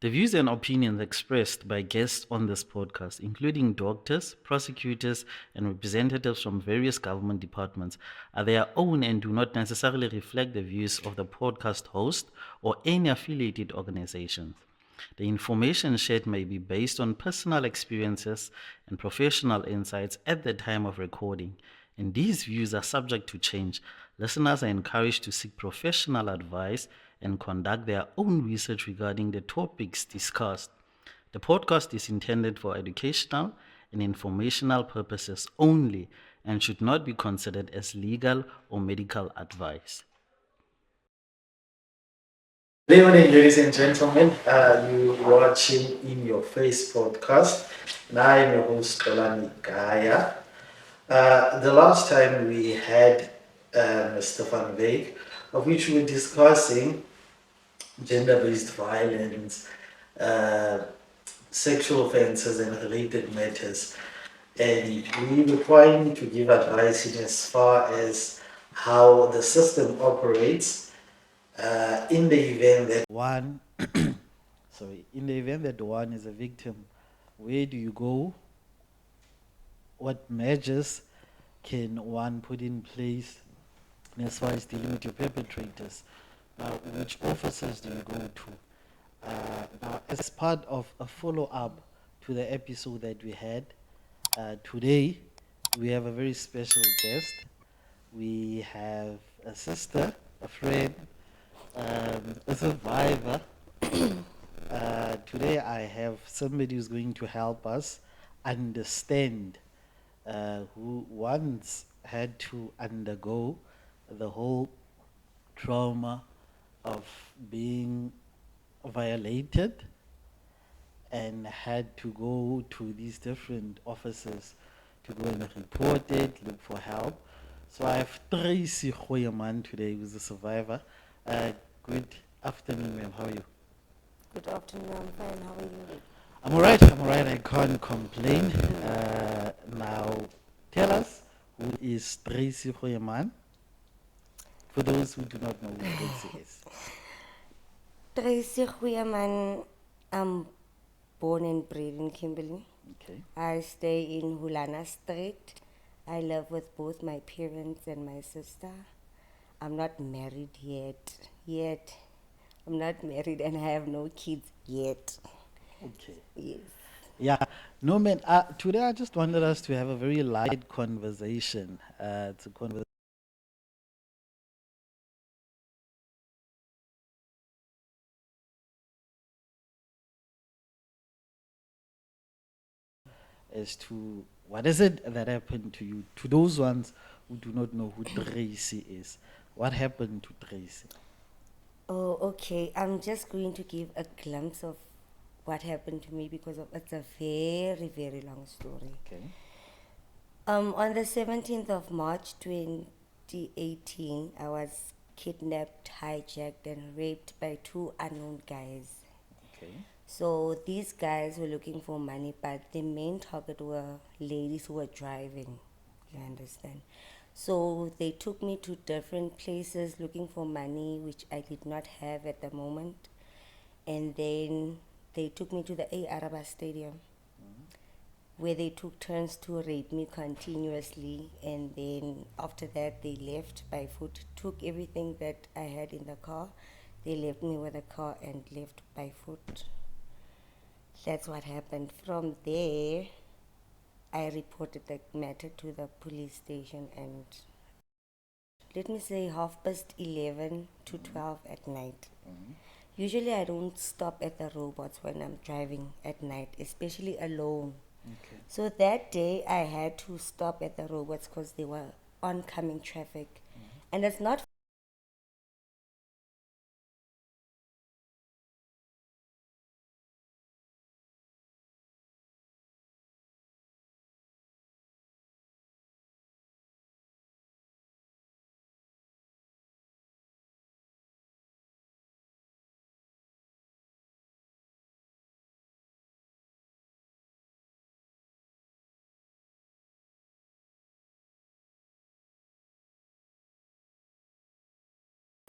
The views and opinions expressed by guests on this podcast, including doctors, prosecutors, and representatives from various government departments, are their own and do not necessarily reflect the views of the podcast host or any affiliated organizations. The information shared may be based on personal experiences and professional insights at the time of recording, and these views are subject to change. Listeners are encouraged to seek professional advice and conduct their own research regarding the topics discussed. The podcast is intended for educational and informational purposes only and should not be considered as legal or medical advice. Good evening, ladies and gentlemen. You watching In Your Face podcast. And I am your host, Tolani Gaya. The last time we had Mr. Van Veek, of which we were discussing gender-based violence, uh, sexual offences and related matters. And we were trying to give advice in as far as how the system operates in the event that one in the event that one is a victim, where do you go? What measures can one put in place as far as dealing with your perpetrators? Which officers do you go to? Now, as part of a follow-up to the episode that we had today, we have a very special guest. We have a sister, a friend, a survivor. Today I have somebody who's going to help us understand who once had to undergo the whole trauma of being violated and had to go to these different offices to go and report it, look for help. So I have Tracy Goeiman today, who's a survivor. Good afternoon, ma'am. How are you? Good afternoon, I'm fine. How are you? I'm alright, I can't complain. Now, tell us, who is Tracy Goeiman? For those who do not know who Tracy is. Tracy Goeiman, I'm born and bred in Kimberley. Okay. I stay in Hulana Street. I live with both my parents and my sister. I'm not married yet. I'm not married and I have no kids yet. Okay. Yes. Yeah. No, man, today I just wanted us to have a very light conversation. It's a conversation as to what is it that happened to you. To those ones who do not know who Tracy is, what happened to Tracy? Oh, okay. I'm just going to give a glimpse of what happened to me because it's a very, very long story. Okay. On the 17th of March 2018, I was kidnapped, hijacked, and raped by two unknown guys. Okay. So these guys were looking for money, but the main target were ladies who were driving. You understand? So they took me to different places looking for money, which I did not have at the moment. And then they took me to the A. Araba Stadium, where they took turns to rape me continuously, and then after that they left by foot, took everything that I had in the car. They left me with the car and left by foot. That's what happened. From there, I reported the matter to the police station, and let me say 11:30 to 12 at night. Usually I don't stop at the robots when I'm driving at night, especially alone. Okay. So that day I had to stop at the robots because they were oncoming traffic. And it's not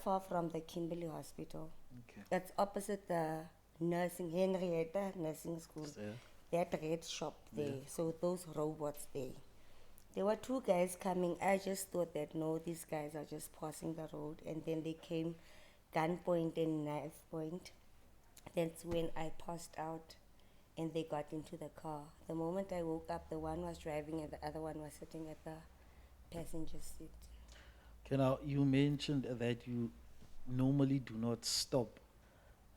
far from the Kimberley hospital. Okay. That's opposite the nursing, Henrietta Nursing School, Yeah. that red shop there. So those robots there. There were two guys coming. I just thought that no, these guys are just passing the road, and then they came, gunpoint and knife point. That's when I passed out, and they got into the car. The moment I woke up, the one was driving and the other one was sitting at the passenger seat. Okay, now you mentioned that you normally do not stop.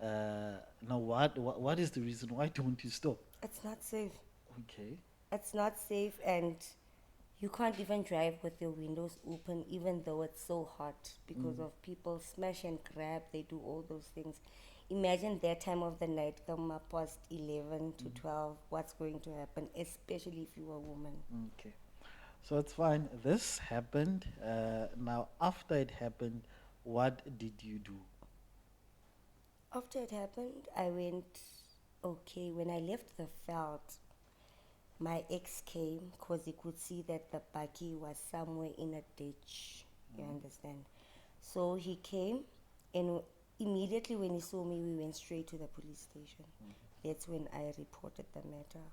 Now, what is the reason? Why don't you stop? It's not safe. Okay. It's not safe, and you can't even drive with your windows open, even though it's so hot because of people smash and grab. They do all those things. Imagine that time of the night, come up past 11 to 12. What's going to happen, especially if you're a woman? Okay. So it's fine. This happened. Now, after it happened, what did you do? After it happened, I went, okay, when I left the veld, my ex came because he could see that the buggy was somewhere in a ditch. You understand? So he came, and immediately when he saw me, we went straight to the police station. That's when I reported the matter.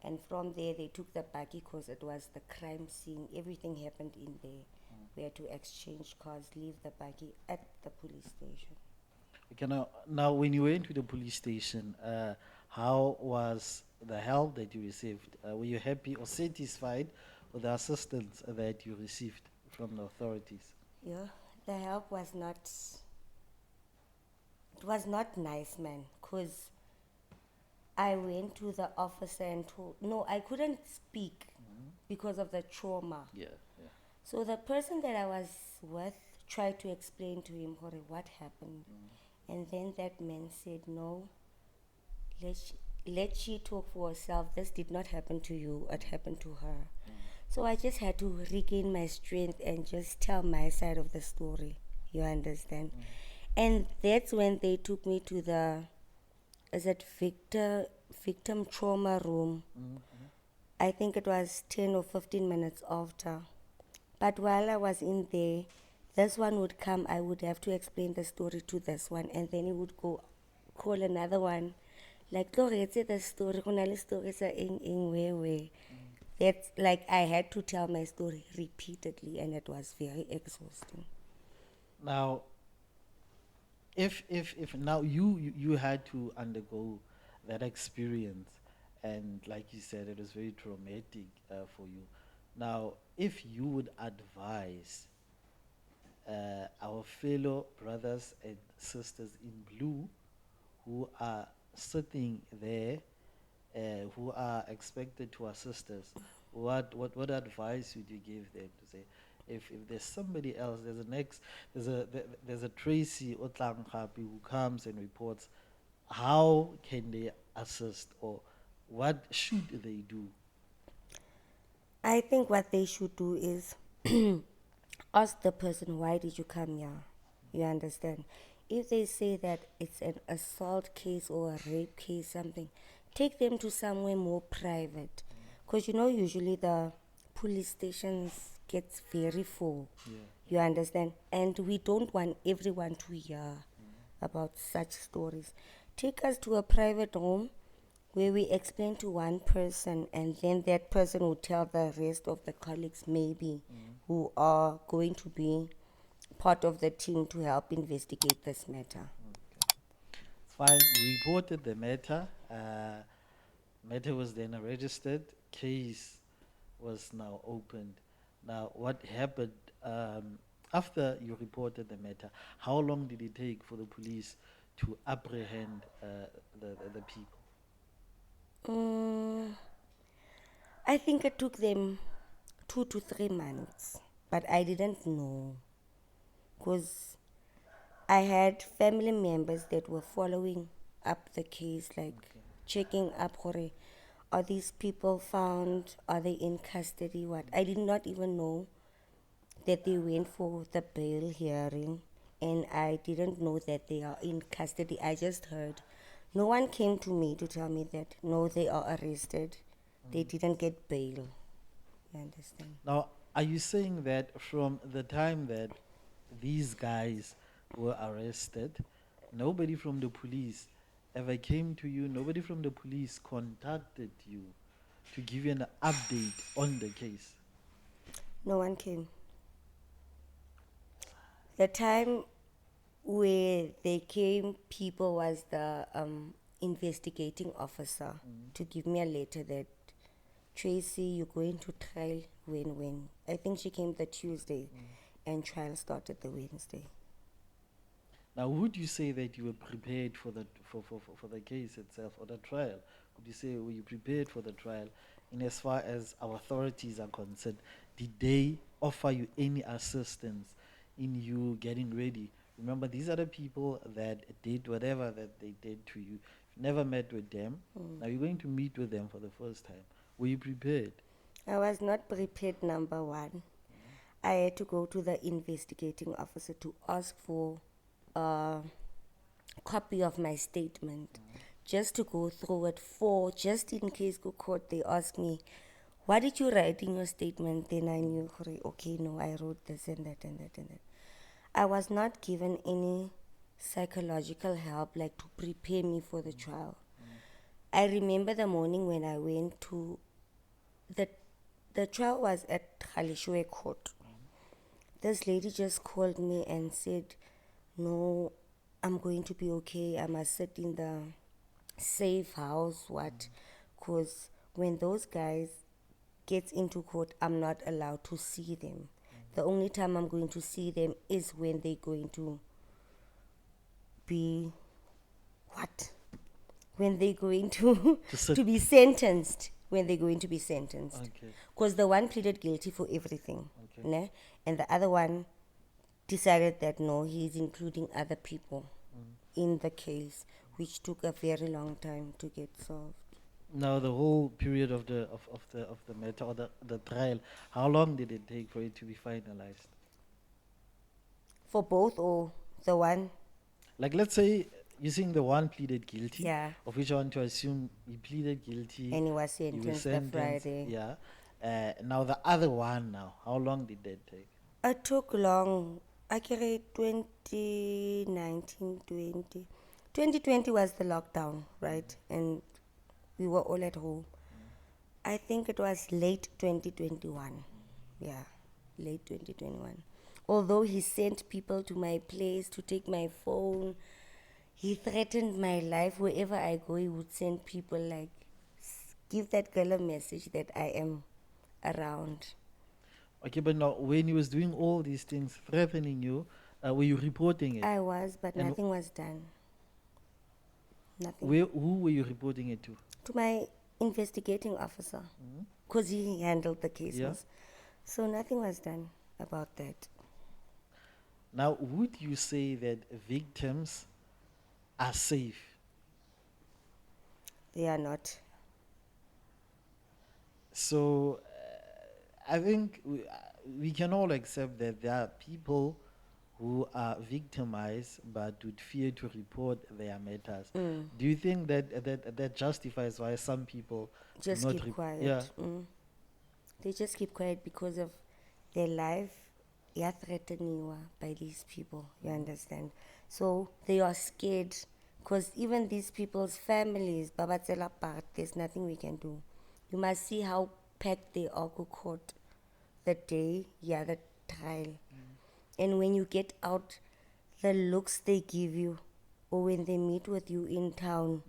And from there, they took the buggy because it was the crime scene. Everything happened in there. We had to exchange cars, leave the buggy at the police station. Okay, now when you went to the police station, how was the help that you received? Were you happy or satisfied with the assistance that you received from the authorities? Yeah, the help was not, it was not nice, man, because I went to the officer and told, no, I couldn't speak because of the trauma. Yeah, yeah. So the person that I was with tried to explain to him what happened. And then that man said, no, let she talk for herself. This did not happen to you, it happened to her. So I just had to regain my strength and just tell my side of the story. You understand? And that's when they took me to the, is it victim trauma room. I think it was 10 or 15 minutes after. But while I was in there, this one would come, I would have to explain the story to this one, and then he would go call another one. Like, "Tlo re etse the story, go na le story sa eng, where. That's like I had to tell my story repeatedly, and it was very exhausting. Now, if now you had to undergo that experience, and like you said, it was very traumatic for you. Now, if you would advise our fellow brothers and sisters in blue who are sitting there, who are expected to assist us, what advice would you give them to say, if there's somebody else, there's a Tracy Otlanghapi who comes and reports, how can they assist, or what should they do? I think what they should do is ask the person, why did you come here? You understand? If they say that it's an assault case or a rape case, something, take them to somewhere more private. Because usually the police stations gets very full. You understand? And we don't want everyone to hear about such stories. Take us to a private home where we explain to one person, and then that person will tell the rest of the colleagues maybe who are going to be part of the team to help investigate this matter. It's fine. You reported the matter. Matter was then registered. Case was now opened. Now, what happened after you reported the matter? How long did it take for the police to apprehend the people? Mm, I think it took them 2 to 3 months, but I didn't know because I had family members that were following up the case, like checking up, are these people found? Are they in custody? What? I did not even know that they went for the bail hearing, and I didn't know that they are in custody. I just heard. No one came to me to tell me that no, they are arrested. They didn't get bail. You understand? Now, are you saying that from the time that these guys were arrested, nobody from the police ever came to you? Nobody from the police contacted you to give you an update on the case? No one came. The time where they came, people was the investigating officer to give me a letter that, Tracy, you're going to trial when. I think she came the Tuesday and trial started the Wednesday. Now, would you say that you were prepared for the case itself or the trial? Would you say, were you prepared for the trial? In as far as our authorities are concerned, did they offer you any assistance in you getting ready? Remember, these are the people that did whatever that they did to you. You never met with them. Now you're going to meet with them for the first time. Were you prepared? I was not prepared, number one. I had to go to the investigating officer to ask for a copy of my statement, just to go through it just in case go court, they ask me, what did you write in your statement? Then I knew, okay, no, I wrote this and that and that and that. I was not given any psychological help, like to prepare me for the trial. I remember the morning when I went to the trial was at Khalishwe Court. This lady just called me and said, no, I'm going to be okay. I must sit in the safe house, what? Because when those guys get into court, I'm not allowed to see them. The only time I'm going to see them is when they're going to be, what? When they're going to, to be sentenced. When they're going to be sentenced. Okay. Because the one pleaded guilty for everything. Okay. Ne? And the other one decided that no, he's including other people in the case, which took a very long time to get solved. Now the whole period of the matter or the trial, how long did it take for it to be finalized? For both or the one? Like, let's say you're saying the one pleaded guilty, Yeah. of which I want to assume he pleaded guilty. And he was you were sentenced the sentenced, Friday. Yeah. Now the other one now, how long did that take? It took long. I carried 2019, 20. 2020 was the lockdown, right? And we were all at home. I think it was late 2021. Yeah, late 2021. Although he sent people to my place to take my phone, he threatened my life. Wherever I go, he would send people like, give that girl a message that I am around. Okay, but now when he was doing all these things, threatening you, were you reporting it? I was, but And nothing was done. Nothing. Who were you reporting it to? To my investigating officer, because he handled the cases. Yeah. So nothing was done about that. Now, would you say that victims are safe? They are not. So, I think we can all accept that there are people who are victimized but would fear to report their matters. Do you think that justifies why some people do Just not keep quiet. Yeah. They just keep quiet because of their life. They are threatened by these people. You understand? So they are scared because even these people's families, Babatsela part, there's nothing we can do. You must see how packed they are to court the day, the trial. And when you get out, the looks they give you, or when they meet with you in town.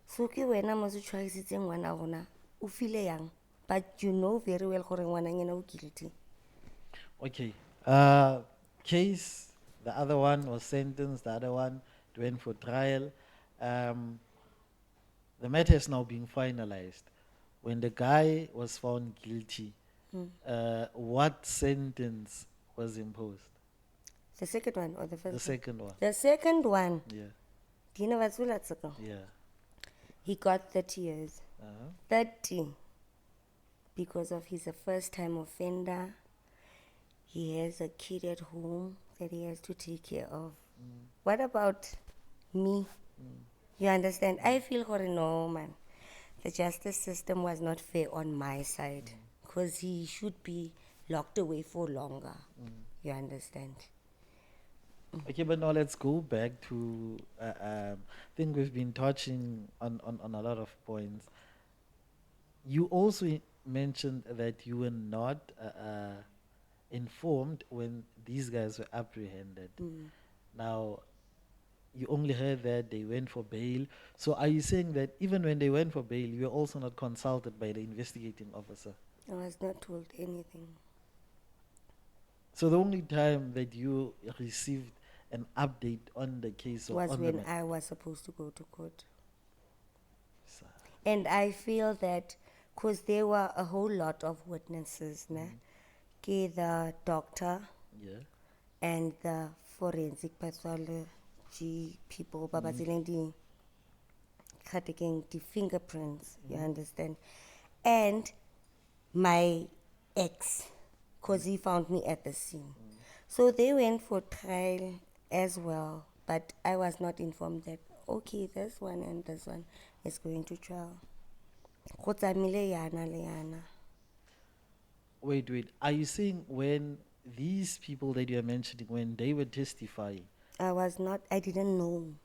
So ke wena mo se tshwaisitseng ngwana rona o feel yang, but you know very well gore ngwana ngena o guilty. Okay. Case, the other one was sentenced, the other one went for trial. The matter is now being finalized. When the guy was found guilty, what sentence was imposed? The second one or the first The one? second one. The second one. Yeah. Dina Vatsula Tsako. Yeah. He got 30 years. Uh-huh. 30. Because of he's a first time offender. He has a kid at home that he has to take care of. What about me? You understand? I feel no, man. The justice system was not fair on my side. Because he should be locked away for longer. You understand? Okay, but now let's go back to. I think we've been touching on a lot of points. You also mentioned that you were not informed when these guys were apprehended. Now, you only heard that they went for bail. So, are you saying that even when they went for bail, you were also not consulted by the investigating officer? I was not told anything. So, the only time that you received an update on the case or Was on when the I was supposed to go to court. matter? And I feel that because there were a whole lot of witnesses, the doctor Yeah. and the forensic pathology people, taking the fingerprints, you understand? And my ex, because he found me at the scene. So they went for trial as well, but I was not informed that, okay, this one and this one is going to trial. Go tsamile yana le yana. Wait. Are you saying when these people that you are mentioning, when they were testifying, I didn't know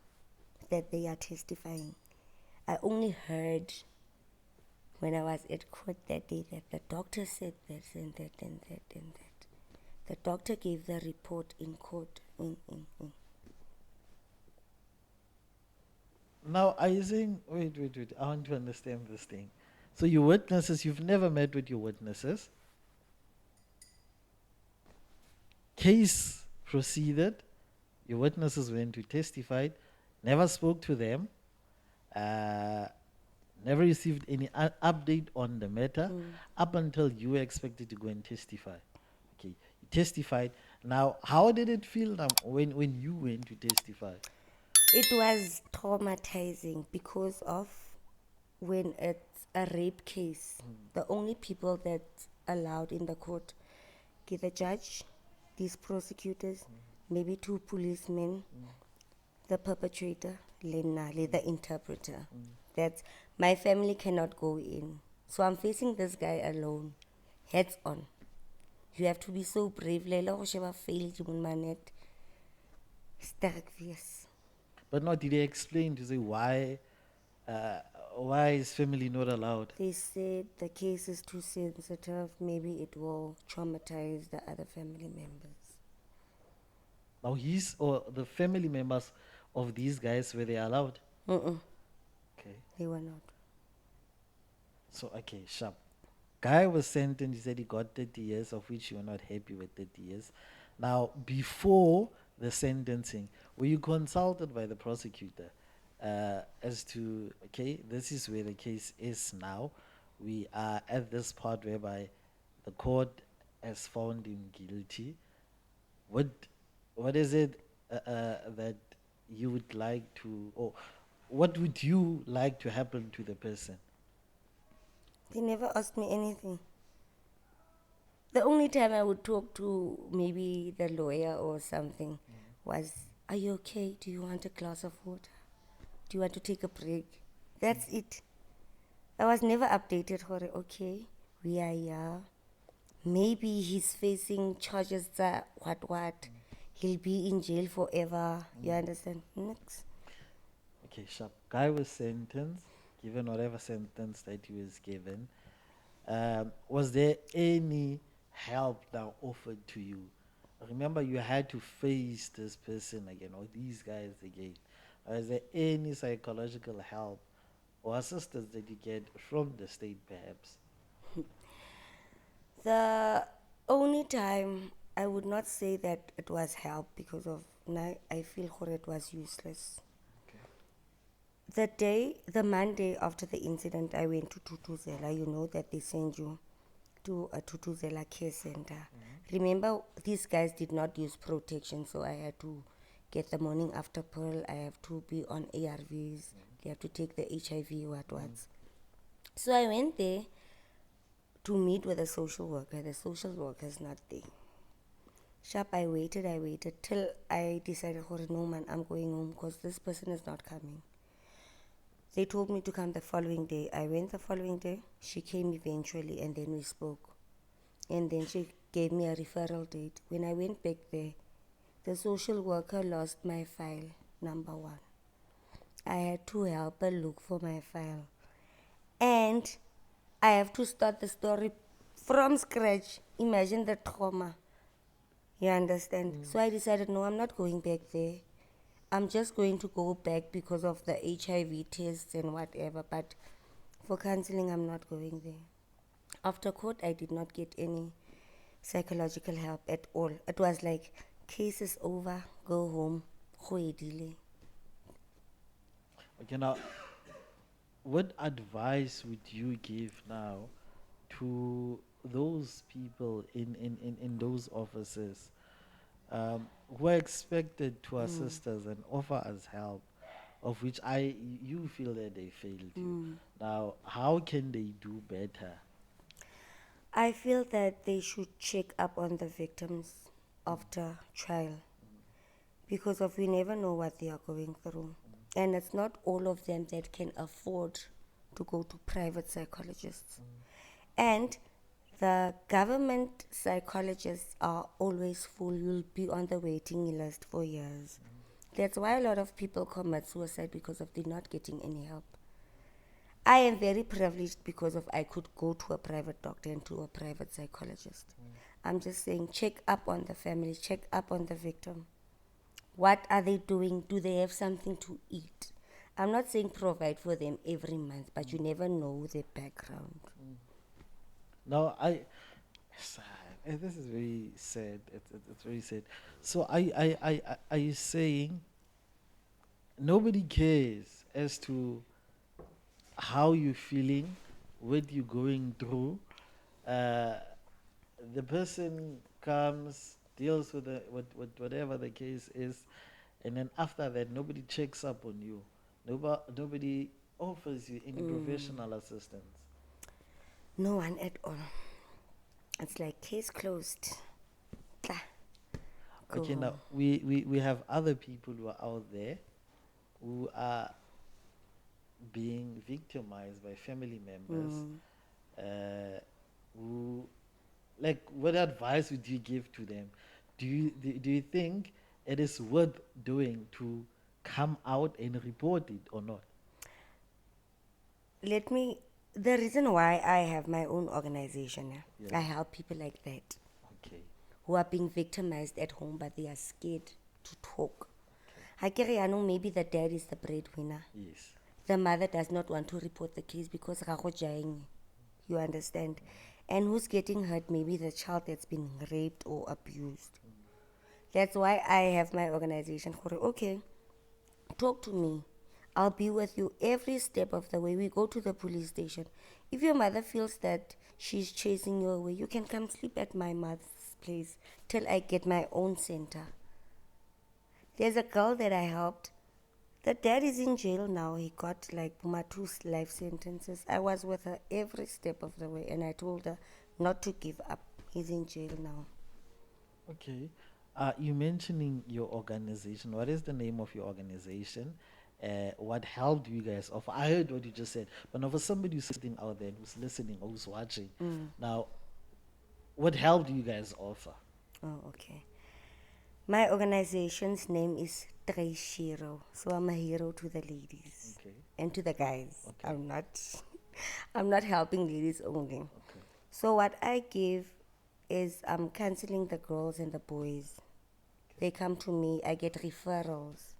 that they are testifying. I only heard when I was at court that day that the doctor said this and that and that and that. The doctor gave the report in court. now are you saying, wait, I want to understand this thing. So your witnesses, you've never met with your witnesses. Case proceeded, your witnesses went to testify, never spoke to them, uh, never received any update on the matter up until you were expected to go and testify. Okay, you testified. Now, how did it feel now when you went to testify? It was traumatizing because of when it's a rape case, the only people that's allowed in the court, the judge, these prosecutors, maybe 2 policemen, the perpetrator, the interpreter. That's my family cannot go in. So I'm facing this guy alone, heads on. You have to be so brave. But now, did they explain to say why is family not allowed? They said the case is too sensitive. Maybe it will traumatize the other family members. Now, his or the family members of these guys, were they allowed? Okay. They were not. So, okay, sharp. Guy was sentenced, he said he got 30 years, of which you were not happy with 30 years. Now, before the sentencing, were you consulted by the prosecutor as to, okay, this is where the case is now. We are at this part whereby the court has found him guilty. What is it that you would like to, or what would you like to happen to the person? They never asked me anything. The only time I would talk to maybe the lawyer or something was, are you okay? Do you want a glass of water? Do you want to take a break? That's it. I was never updated for it. Okay, we are here. Maybe he's facing charges that what. He'll be in jail forever. You understand? Next. Okay, sharp. Guy was sentenced, given whatever sentence that he was given. Was there any help now offered to you? Remember, you had to face this person again, or these guys again. Is there any psychological help or assistance that you get from the state, perhaps? The only time I would not say that it was help because of now I feel it was useless. The Monday after the incident, I went to Tutuzela. You know that they send you to a Tutuzela care center. Remember, these guys did not use protection, so I had to get the morning after pill. I have to be on ARVs. They have to take the HIV what. So I went there to meet with a social worker. The social worker is not there. Sharp, I waited till I decided, no man, I'm going home because this person is not coming. They told me to come the following day. I went the following day. She came eventually and then we spoke. And then she gave me a referral date. When I went back there, The social worker lost my file, number one. I had to help her look for my file. And I have to start the story from scratch. Imagine the trauma. You understand? So I decided, no, I'm not going back there. I'm just going to go back because of the HIV tests and whatever. But for counseling, I'm not going there. After court, I did not get any psychological help at all. It was like, case is over, go home. Khwati. Okay, now, what advice would you give now to those people in those offices who are expected to assist us and offer us help, of which you feel that they failed you? Now, how can they do better? I feel that they should check up on the victims after trial because of we never know what they are going through. And it's not all of them that can afford to go to private psychologists. And the government psychologists are always full. You'll be on the waiting list for years. That's why a lot of people commit suicide because of they not getting any help. I am very privileged because of I could go to a private doctor and to a private psychologist. I'm just saying, check up on the family, check up on the victim. What are they doing? Do they have something to eat? I'm not saying provide for them every month, but you never know their background. Now, sad. This is very sad. It's very sad. So, are you saying nobody cares as to how you're feeling, what you're going through? Uh, the person comes, deals with whatever the case is, and then after that, nobody checks up on you. Nobody offers you any professional assistance. No one at all. It's like case closed. Tla. Go Okay, now home. we have other people who are out there who are being victimized by family members, who, like, what advice would you give to them? Do you think it is worth doing to come out and report it or not? The reason why I have my own organization, Yeah. I help people like that Okay. who are being victimized at home, but they are scared to talk. I know maybe the dad is the breadwinner. Yes. The mother does not want to report the case because you understand. And who's getting hurt? Maybe the child that's been raped or abused. That's why I have my organization. Okay, talk to me. I'll be with you every step of the way. We go to the police station. If your mother feels that she's chasing you away, you can come sleep at my mother's place till I get my own center. There's a girl that I helped. The dad is in jail now. He got like two life sentences. I was with her every step of the way and I told her not to give up. He's in jail now. Okay. You mentioning your organization. What is the name of your organization? What help do you guys offer? I heard what you just said, but now for somebody who's sitting out there, who's listening or who's watching, now, what help do you guys offer? Oh, okay. My organization's name is Tracy Goeiman. So I'm a hero to the ladies Okay. and to the guys. Okay. I'm not helping ladies only. Okay. So what I give is I'm counseling the girls and the boys. They come to me, I get referrals.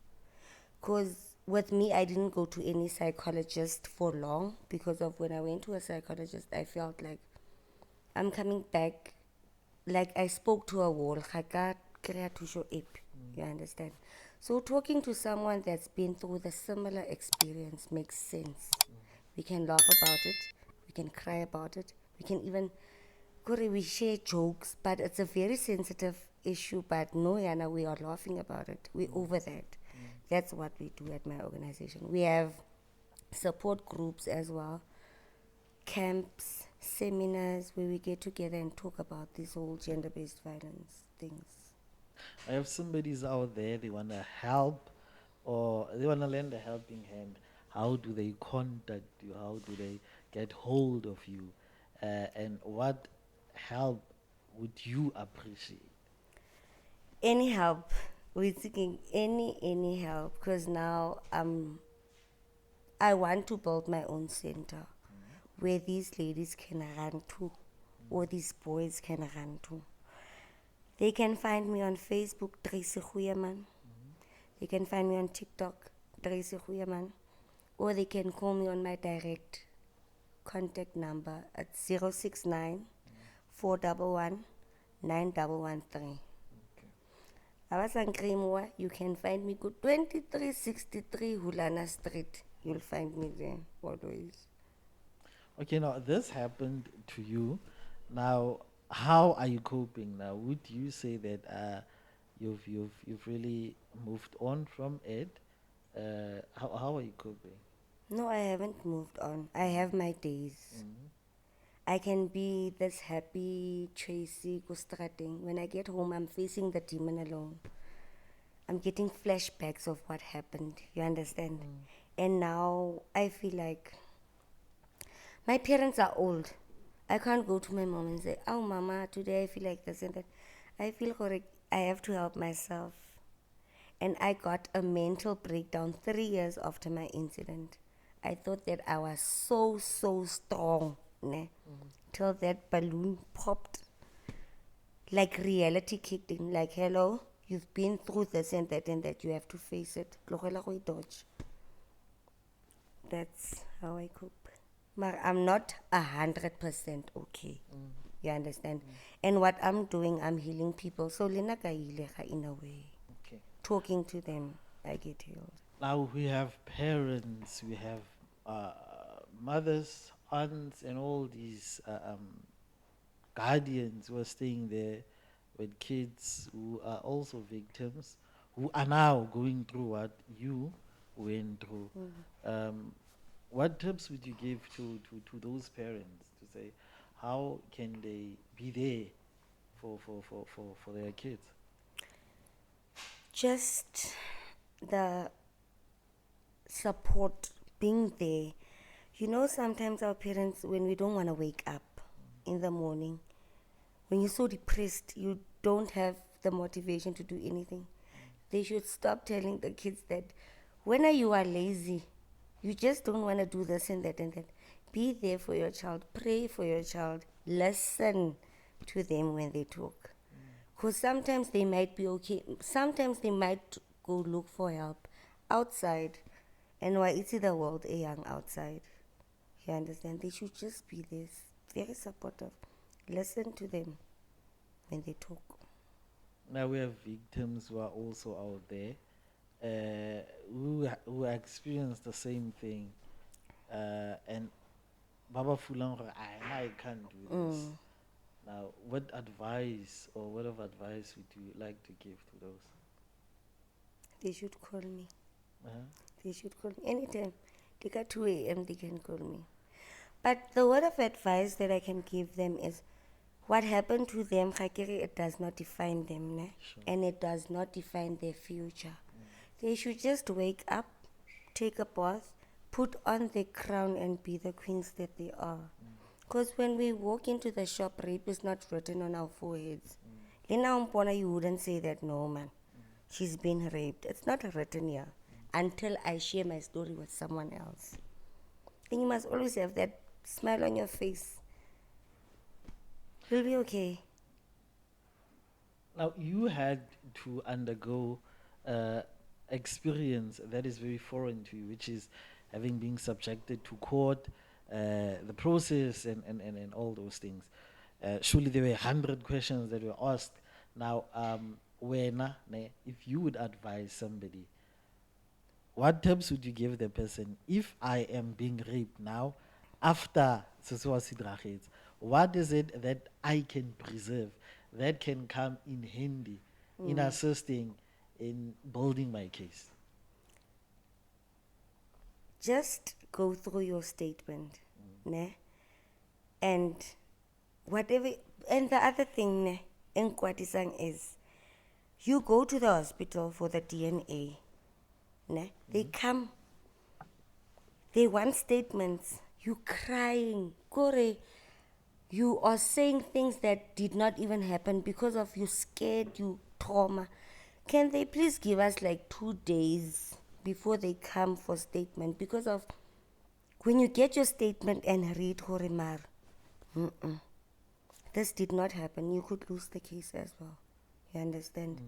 Because with me, I didn't go to any psychologist for long because of when I went to a psychologist, I felt like I'm coming back, like I spoke to a wall. You understand? So talking to someone that's been through the similar experience makes sense. We can laugh about it, we can cry about it, we can even we share jokes, but it's a very sensitive issue. But no, Yana, we are laughing about it. We're over that. That's what we do at my organization. We have support groups as well, camps, seminars where we get together and talk about this whole gender-based violence things. I have somebody's out there, they want to help or they want to lend a helping hand. How do they contact you? How do they get hold of you? And what help would you appreciate? Any help? We're seeking any help because now I want to build my own center where these ladies can run to, or these boys can run to. They can find me on Facebook, Tracy Goeiman. They can find me on TikTok, Tracy Goeiman. Or they can call me on my direct contact number at 069 411 9113. Abasankrimoa, you can find me go 2363 Hulana Street. You'll find me there always. Okay, now this happened to you. Now, how are you coping now? Would you say that you've really moved on from it? How are you coping? No, I haven't moved on. I have my days. I can be this happy Tracy Gustrating. When I get home, I'm facing the demon alone. I'm getting flashbacks of what happened. You understand? And now I feel like my parents are old. I can't go to my mom and say, "Oh, mama, today I feel like this and that." I feel correct. I have to help myself. And I got a mental breakdown 3 years after my incident. I thought that I was so strong, ne? Till that balloon popped. Like reality kicked in. Like, hello, you've been through this and that, you have to face it. Tlogela go dodge. That's how I cope. But I'm not 100% okay. You understand? And what I'm doing, I'm healing people. So lena ka ilega in a way. Okay. Talking to them, I get healed. Now we have parents, we have mothers, aunts, and all these guardians who are staying there with kids who are also victims, who are now going through what you went through. What tips would you give to those parents to say how can they be there for their kids? Just the support, being there. You know, sometimes our parents, when we don't want to wake up in the morning, when you're so depressed, you don't have the motivation to do anything. They should stop telling the kids that when you are lazy, you just don't want to do this and that and that. Be there for your child. Pray for your child. Listen to them when they talk. Because sometimes they might be okay. Sometimes they might go look for help outside. And why it's the world a young outside. You understand? They should just be there, very supportive. Listen to them when they talk. Now we have victims who are also out there who experience the same thing, and Baba Fulang, I can't do this. Now, what advice or what of advice would you like to give to those? They should call me. Uh-huh. They should call me anytime. They got 2 a.m., they can call me. But the word of advice that I can give them is what happened to them, it does not define them, ne? Sure. And it does not define their future. They should just wake up, take a bath, put on the crown and be the queens that they are. Because when we walk into the shop, rape is not written on our foreheads. Lena Umpona, you wouldn't say that, no man, she's been raped. It's not written here until I share my story with someone else. Then you must always have that smile on your face. You'll be okay. Now, you had to undergo experience that is very foreign to you, which is having been subjected to court, the process, and all those things. Surely there were 100 questions that were asked. Now, if you would advise somebody, what tips would you give the person if I am being raped now after Seswasi? What is it that I can preserve that can come in handy in assisting in building my case? Just go through your statement, ne? And whatever. And the other thing, ne, in Khwati is, you go to the hospital for the DNA, ne? They come. They want statements. You crying, Kore. You are saying things that did not even happen because of you scared. You trauma. Can they please give us like 2 days before they come for statement? Because of when you get your statement and read Horimar, this did not happen, you could lose the case as well. You understand?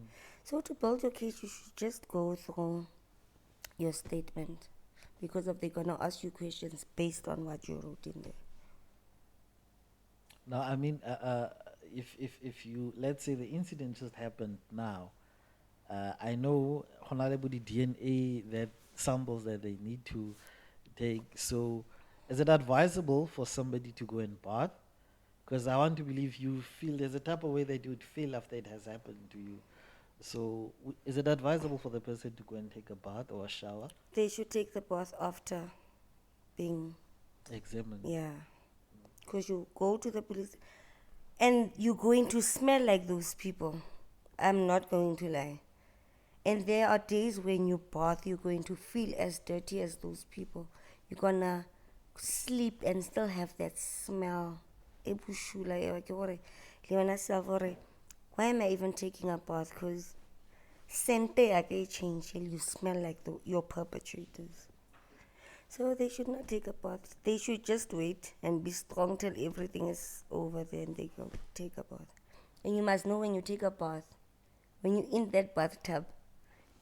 So to build your case, you should just go through your statement, because of they're gonna ask you questions based on what you wrote in there. Now, I mean, if you, let's say the incident just happened now, I know honorable the DNA that samples that they need to take. So, is it advisable for somebody to go and bath? Because I want to believe you feel there's a type of way that you would feel after it has happened to you. So, is it advisable for the person to go and take a bath or a shower? They should take the bath after being, Examined. yeah. Because you go to the police and you're going to smell like those people. I'm not going to lie. And there are days when you bath, you're going to feel as dirty as those people. You're gonna sleep and still have that smell. Ebushula, why am I even taking a bath? Because sente ake change, you smell like your perpetrators. So they should not take a bath. They should just wait and be strong till everything is over, then they go take a bath. And you must know, when you take a bath, when you're in that bathtub,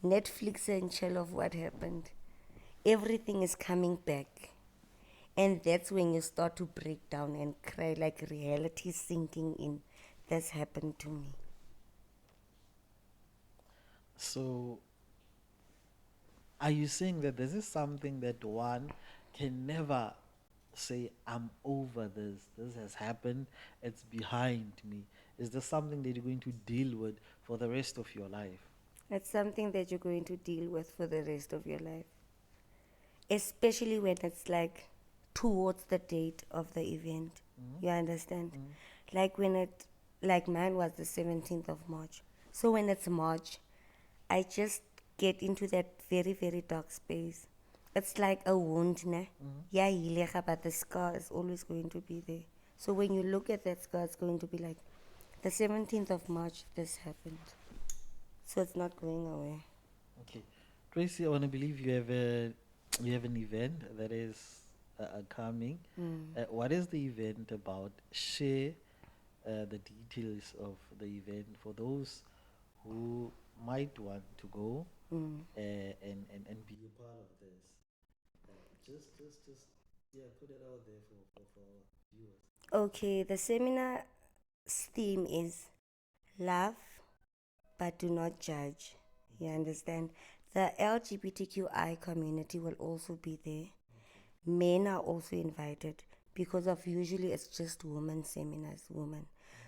Netflix and chill of what happened, everything is coming back. And that's when you start to break down and cry, like reality sinking in. That's happened to me. So, are you saying that this is something that one can never say, I'm over this, this has happened, it's behind me? Is this something that you're going to deal with for the rest of your life? It's something that you're going to deal with for the rest of your life. Especially when it's like towards the date of the event. You understand? Like when it, like mine was the 17th of March. So when it's March, I just get into that very, very dark space. It's like a wound, ne? Yeah, hilega, but the scar is always going to be there. So when you look at that scar, it's going to be like, the 17th of March, this happened. So it's not going away. Okay. Tracy, I want to believe you have an event that is coming. What is the event about? Share the details of the event for those who might want to go and be a part of this. Just yeah, put it out there for viewers. Okay, the seminar's theme is love, but do not judge. You understand? The LGBTQI community will also be there. Men are also invited, because of usually it's just women seminars, women.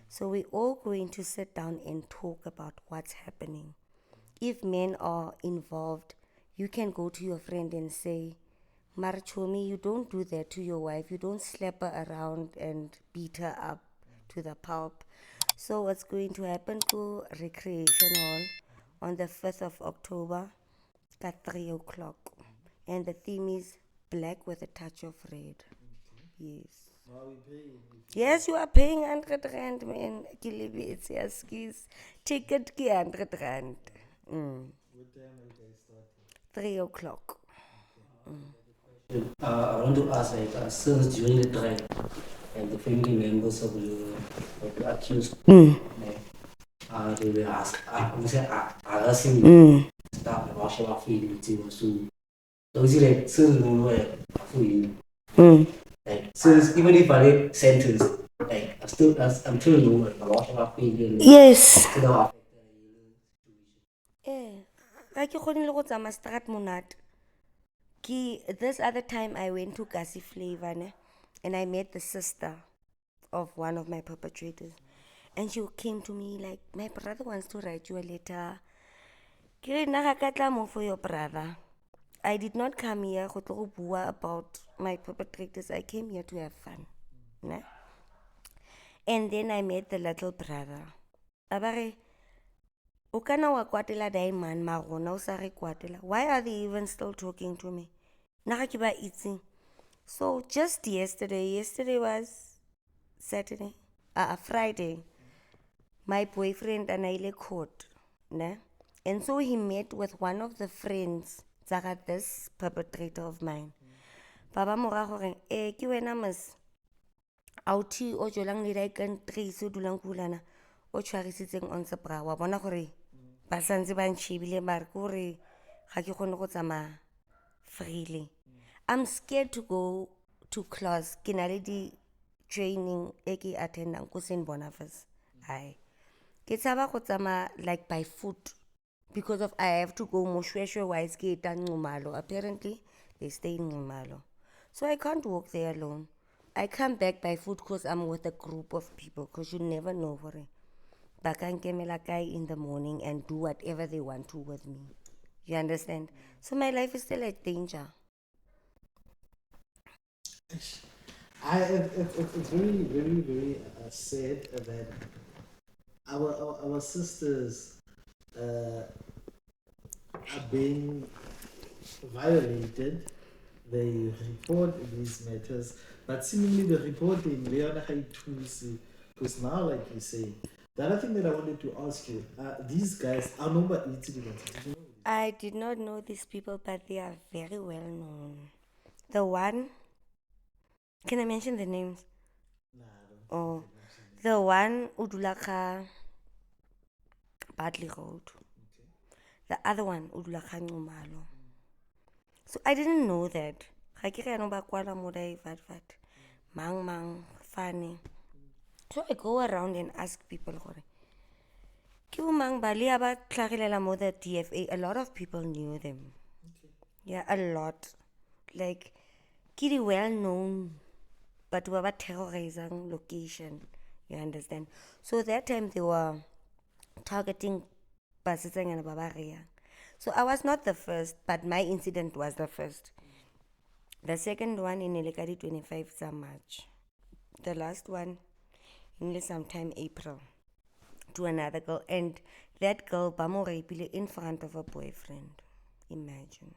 So we're all going to sit down and talk about what's happening. If men are involved, you can go to your friend and say, Marichomi, you don't do that to your wife. You don't slap her around and beat her up to the pulp. So what's going to happen to Recreation Hall on the 5th of October at 3 o'clock. And the theme is black with a touch of red. Yes. Yes, you are paying 100 rand, man. Kilibi, it's your skis. Ticket ki 100 rand. What time are you guys starting? 3 o'clock. I want to ask, like, since during the trial, and the family members of the accused, they were asking stop the washing of feelings to those like certain like since even if I get sentenced, like I'm still no washing of feelings. Yes. Still affect Eh, ga ke kgone le go tsamaya strat monate. This other time I went to Kasi Flavor, ne? And I met the sister of one of my perpetrators. And she came to me like, my brother wants to write you a letter. Ke na ga tla mo for your brother. I did not come here go tlo go bua about my perpetrators. I came here to have fun. Ne? And then I met the little brother. Abare, o kana wa kwatela diamond ma rona o sa re kwatela. Why are they even still talking to me? Na ga ke ba itseng. So just yesterday was Saturday, Friday, my boyfriend and I court. ne? And so he met with one of the friends tsa this perpetrator of mine. Baba mora gore ke wena mas auti o jolang le kan Tracy o dulang kulana o tshwarisitseng on se bra wa bona gore ba santse ba ntshibile mara gore ga ke gone go tsamaya freely. I'm scared to go to class. Ke na le di training e ke attendang ko St. Boniface. Ai. Ke tsaba go tsamaya like by foot because of I have to go Moshweshwe wise ke eta Nxumalo. Apparently they stay in Nxumalo. So I can't walk there alone. I come back by foot because I'm with a group of people because you never know what ba ka nkemela kae in the morning and do whatever they want to with me. You understand? So my life is still at danger. It's very, very, very sad that our sisters are being violated. They report these matters, but seemingly the reporting, they are not because now, like you say, the other thing that I wanted to ask you, these guys are number 80. Did you know this? I did not know these people, but they are very well known. The one, can I mention the names? Nah, I don't. Oh, the one Udulaka Badly Road. Okay. The other one Udulaka Nxumalo. So I didn't know that. Ga ke re no ba kwala mo dai vat mang funny. So I go around and ask people gore ke bo mang ba le ba tlhagelela mo the DFA. A lot of people knew them. Okay. Yeah, a lot. Like ke di well known but we were terrorizing location. You understand? So that time they were targeting Basitsang and Babaria. So I was not the first, but my incident was the first. The second one in Elekadi 25 March. The last one in sometime April to another girl. And that girl bamo rapile in front of her boyfriend. Imagine.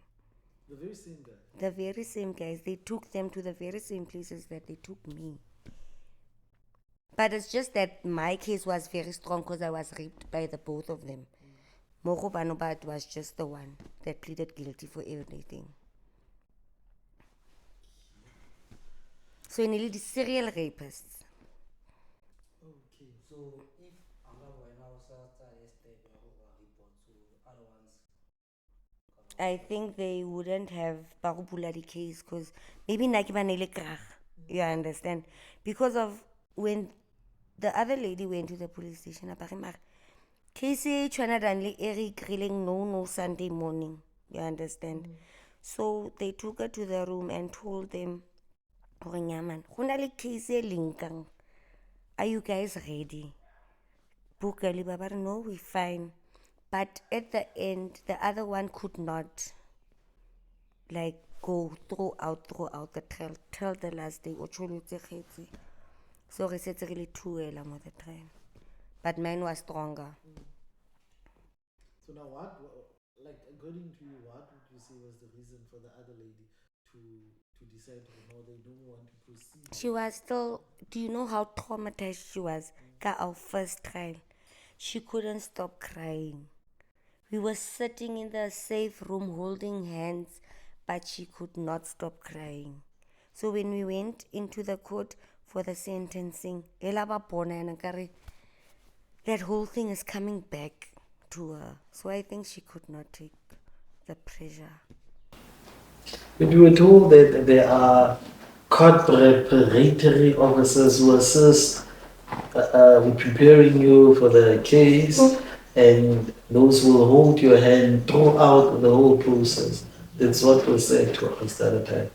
The very same guy. The very same guys. They took them to the very same places that they took me. But it's just that my case was very strong because I was raped by the both of them. Moko Banobat was just the one that pleaded guilty for everything. So in the serial rapists. Okay. So if when I was arrested, report to other ones. I think they wouldn't have Barubula the case because maybe Nakibanele Krach. You understand? Because of when the other lady went to the police station, Casey Chanadanli Eric grilling no Sunday morning. You understand? So they took her to the room and told them, are you guys ready? Bukali Baba, no, we're fine. But at the end, the other one could not like go throughout the trail till the last day. So it's really too early on the train. But mine was stronger. So now like according to you, what would you say was the reason for the other lady to decide no, they don't want to proceed? She was still, do you know how traumatized she was? Our first trial. She couldn't stop crying. We were sitting in the safe room holding hands, but she could not stop crying. So when we went into the court for the sentencing, that whole thing is coming back to her. So I think she could not take the pressure. But you were told that there are court preparatory officers who assist with preparing you for the case, and those who will hold your hand throughout the whole process. That's what was said to us the other time.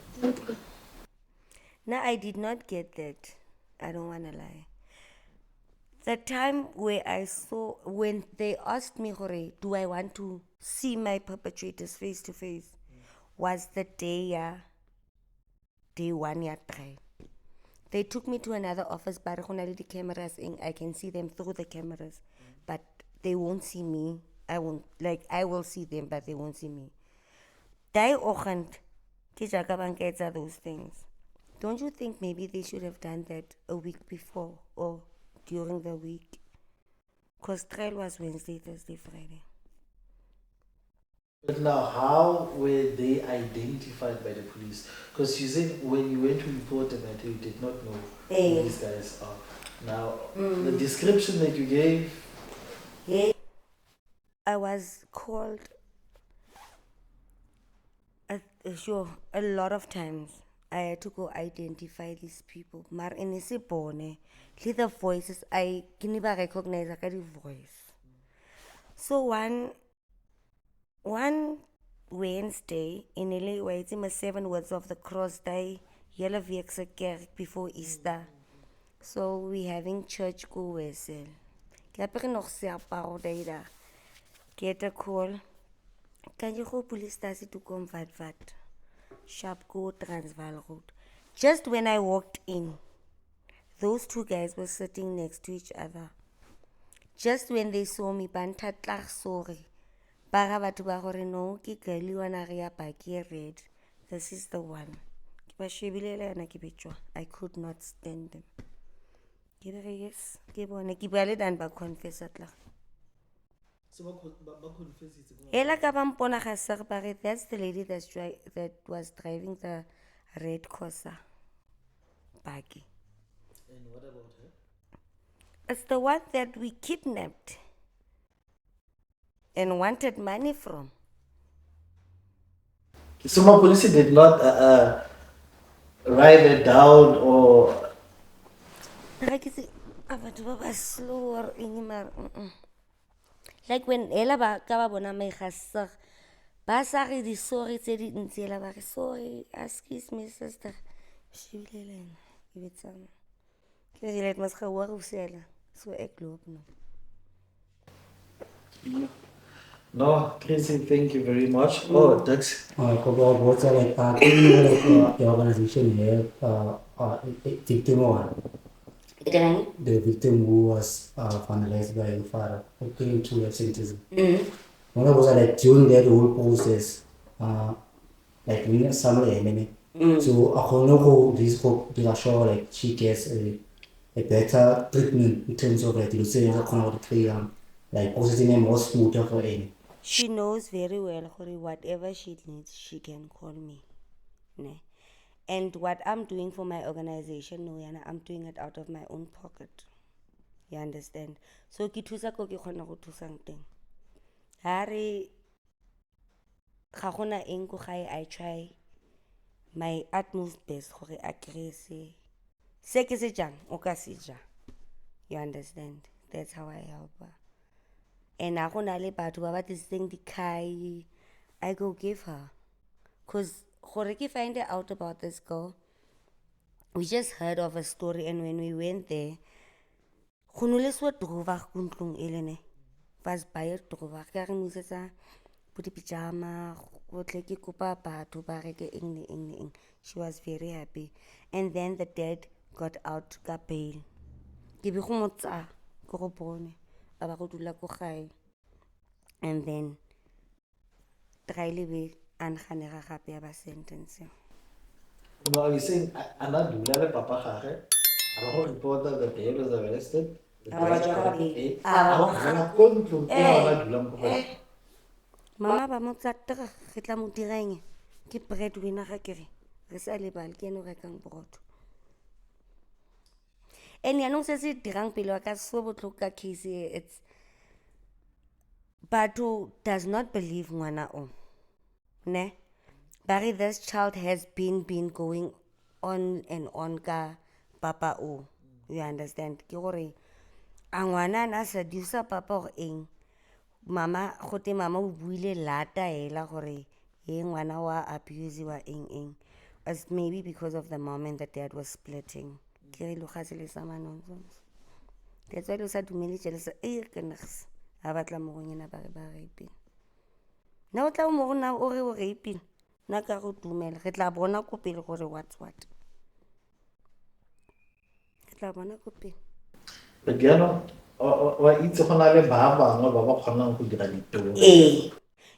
No, I did not get that. I don't want to lie. The time where I saw, when they asked me, do I want to see my perpetrators face to face, was the day one ya try. They took me to another office, but the cameras in, I can see them through the cameras, but they won't see me. I will see them, but they won't see me. Die ochend, those things. Don't you think maybe they should have done that a week before or during the week? Because trial was Wednesday, Thursday, Friday. But now, how were they identified by the police? Because you said when you went to report them that you did not know who these guys are. Now, the description that you gave, I was called sure a lot of times. I had to go identify these people. Mar in isibone, the voices I can never recognize the voice. So one Wednesday in LA waiting my 7 words of the cross day, yellow weeks a kerk before Easter. So we having church go wesel. Kapere nog seaparo day da. Get a call. Can you go police station to come vat? Sharp go Transvaal Road. Just when I walked in, those two guys were sitting next to each other. Just when they saw me, bantatlar sorry. Bara batho ba gore no, ke girl wana re apa ke red. This is the one. Ke ba shebile le yona ke betjwa. I could not stand them. Ke re yes, ke bone ke bua le dan ba confess atla. so ba confess it's Ela ka ba mpona ga serbare, that's the lady that was driving the red Corsa. Buggy. And what about her? It's the one that we kidnapped and wanted money from. So my police did not write it down or. Slower like when ela ba ka ba bona me gasig ba sa re di sorry tse di ntse ela ba re sorry excuse me sister shilelena ibetsana ke re let mas ga wa go sela so ek loop no. No, Tracy, thank you very much. Oh, that's. What's like the organization here, victim one. The victim who was finalized by the father, who came to have sentencing. One of was like during that whole process, like we need some so I don't know how this hope they are sure like she gets a better treatment in terms of like you say like processing more smoother for any. She knows very well whatever she needs she can call me. Ne? And what I'm doing for my organization, no, yana, I'm doing it out of my own pocket. You understand? So ki thusa ko ke khona go thusang teng. Hare ga gona eng go gae I try my utmost best gore a krese. Se ke se jang o ka se ja. You understand? That's how I help her. And a gona le batho ba ba tlisitseng dikhai I go give her. Cause gore ke find out about this girl, we just heard of a story, and when we went there, khunule so drowa kuntlung elene. Was buyer drowa ka re musetsa puti pijama go tle ke kopa batho ba re ke eng. She was very happy. And then the dad got out ka bail. Ke be go motsa go go bone a ba go dula ko gae. And then try le be an ganega gape ya ba sentence. No, you're saying I'm not doing that, Papa Hare. I'm not reporter that they was arrested. Mama ba mo tsattega ge tla mo direng ke breadwinner ga kere re sa lebale ke eno rekang borotho. And yanong se se dirang pele wa ka so botlhoka case it's but who does not believe ngwana o ne Barry, this child has been going on and on ka papa o. You understand? Ke gore a ngwana na sedusa papa gore eng mama gote mama o buile lata ela gore he ngwana wa abuse wa eng as maybe because of the moment that dad was splitting. Ke re lo gase le sa nonsense. That's why lo sa dumele tšele sa ke nags a batla mo go nyena ba re ba rapile. Na o tla mo go na o re o rapile. Na ka go dumela re tla bona ko pele gore what's what. Re tla bona ko pele. But you know, wa itse go na le ba bangwe ba ba kgonang go dira ditiro.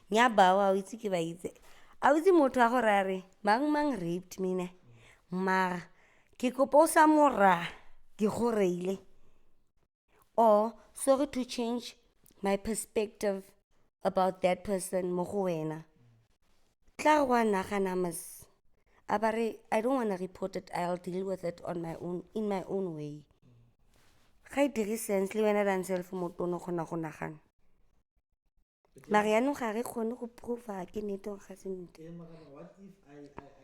Nya ba wa itse ke ba itse. A itse motho a gore a re mang raped me ne. Mara ke kopo sa mora ke go reile. Or sorry to change my perspective about that person mo go wena. Tla wa nagana mas abare I don't want to report it, I'll deal with it on my own, in my own way. Ga e dire sense le wena dan self motho no gona go nagana. Mara yaanong ga re kgone go prova ke nnete or ga se nnete. What if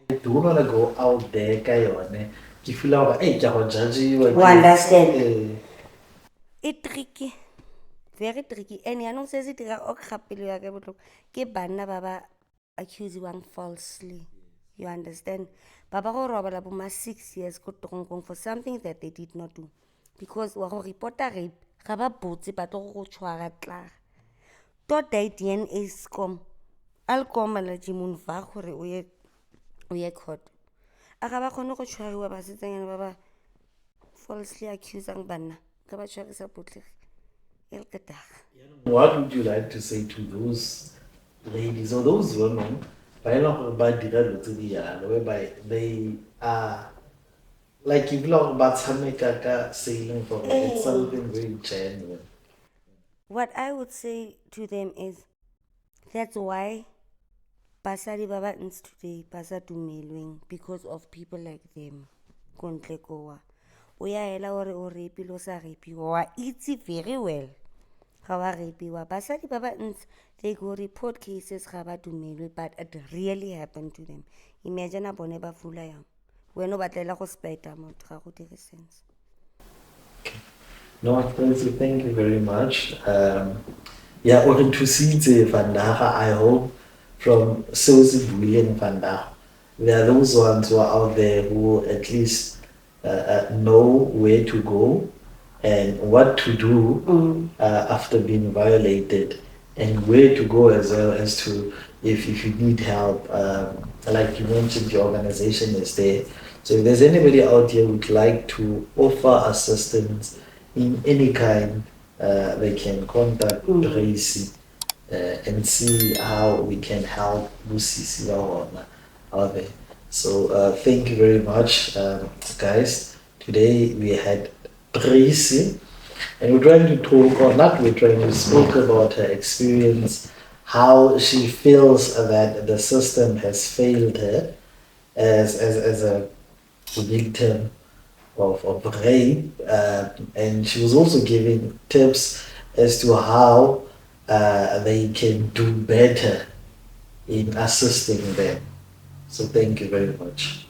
I don't want to go out there ka yone? Ke feel like hey, ke a go judge-iwa. You understand? Eh, Tricky. Very tricky. And yaanong se se dira o kgapelo ya ke botlhoko ke banna ba ba accusing falsely. You understand? Ba ba go robala bo ma 6 years ko toronkong for something that they did not do. Because wa go reporta rape ga ba botse ba tlo go tshwara tla. Tota DNA scom alcohol la jimun va gore o ye court. A ga ba kgone go tshwariwa ba setsanyana ba ba falsely accusing banna ka ba tshwarisa botlhegi. what would you like to say to those ladies or those women whereby they are like if sailing for it, it's something very genuine. What I would say to them is that's why basadi ba ba ntse today ba sa dumelweng because of people like them. Kontle koa o ya hela gore o rapile o sa rapiwa wa itse very well ga wa rapiwa. Basadi ba ba ntse they go report cases ga ba dumelwe but it really happened to them. Imagine a bone ba fula yang wena o batlela go spita motho ga go dire sense. No, Tracy, thank you very much. Yeah, or to see the Vandaga, I hope from Susie Bullion Vandaga. There are those ones who are out there who at least know where to go and what to do after being violated, and where to go as well as to if you need help. Like you mentioned, your organization is there. So if there's anybody out here who would like to offer assistance in any kind, they can contact Tracy and see how we can help Busisi out there. So thank you very much, guys. Today we had Tracy, and we're trying to talk, or not we're trying to speak about her experience, how she feels that the system has failed her as a victim of rape, and she was also giving tips as to how they can do better in assisting them. So thank you very much.